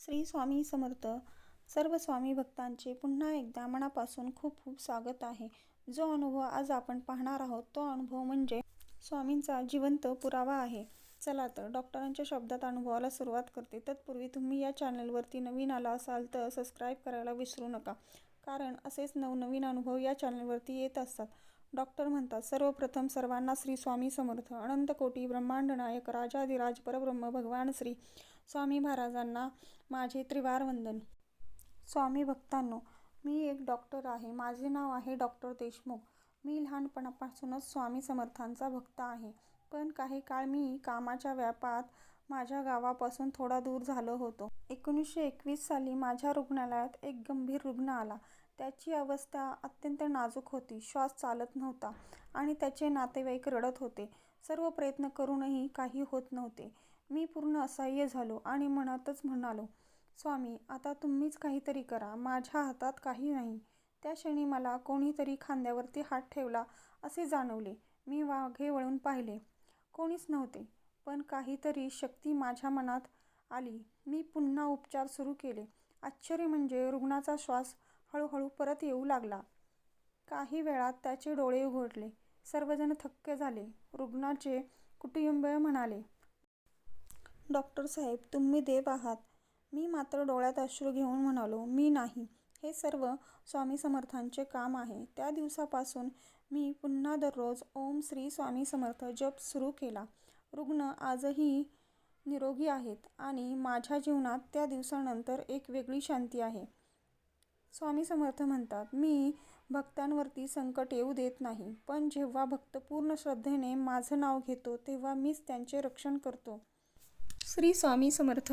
श्री स्वामी समर्थ. सर्व स्वामी भक्तांचे पुन्हा एकदा मनापासून खूप खूप स्वागत आहे. जो अनुभव आज आपण पाहणार आहोत तो अनुभव म्हणजे स्वामींचा जिवंत पुरावा आहे. चला तर डॉक्टरांच्या शब्दात अनुभवाला सुरुवात करते. तत्पूर्वी तुम्ही या चॅनलवरती नवीन आला असाल तर सबस्क्राईब करायला विसरू नका, कारण असेच नवनवीन अनुभव या चॅनलवरती येत असतात. डॉक्टर म्हणतात, सर्वप्रथम सर्वांना श्री स्वामी समर्थ. अनंत कोटी ब्रह्मांड नायक राजाधिराज परब्रह्म भगवान श्री स्वामी महाराजांना माझे त्रिवार वंदन. स्वामी भक्तांनो, मी एक डॉक्टर आहे. माझे नाव आहे डॉक्टर देशमुख. मी लहानपणापासूनच स्वामी समर्थांचा भक्त आहे. पण काही काळ मी कामाच्या व्यापात माझ्या गावापासून थोडा दूर झालो होतो. 1921 साली माझ्या रुग्णालयात एक गंभीर रुग्ण आला. त्याची अवस्था अत्यंत नाजूक होती. श्वास चालत नव्हता आणि त्याचे नातेवाईक रडत होते. सर्व प्रयत्न करूनही काही होत नव्हते. मी पूर्ण असहाय्य झालो आणि मनातच म्हणालो, स्वामी, आता तुम्हीच काहीतरी करा. माझ्या हातात काही नाही. त्या क्षणी मला कोणीतरी खांद्यावरती हात ठेवला असे जाणवले. मी मागे वळून पाहिले. कोणीच नव्हते. पण काहीतरी शक्ती माझ्या मनात आली. मी पुन्हा उपचार सुरू केले. आश्चर्य म्हणजे रुग्णाचा श्वास हळूहळू परत येऊ लागला. काही वेळात त्याचे डोळे उघडले. सर्वजण थक्क झाले. रुग्णाचे कुटुंबीय म्हणाले, डॉक्टर साहेब, तुम्ही देव आहात. मी मात्र डोळ्यात अश्रू घेऊन म्हणालो, मी नाही. हे सर्व स्वामी समर्थांचे काम आहे. त्या दिवसापासून मी पुन्हा दररोज ओम श्री स्वामी समर्थ जप सुरू केला. रुग्ण आजही निरोगी आहेत आणि माझ्या जीवनात त्या दिवसानंतर एक वेगळी शांती आहे. स्वामी समर्थ म्हणतात, मी भक्तांवरती संकट येऊ देत नाही, पण जेव्हा भक्त पूर्ण श्रद्धेने माझं नाव घेतो तेव्हा मीच त्यांचे रक्षण करतो. श्री स्वामी समर्थ.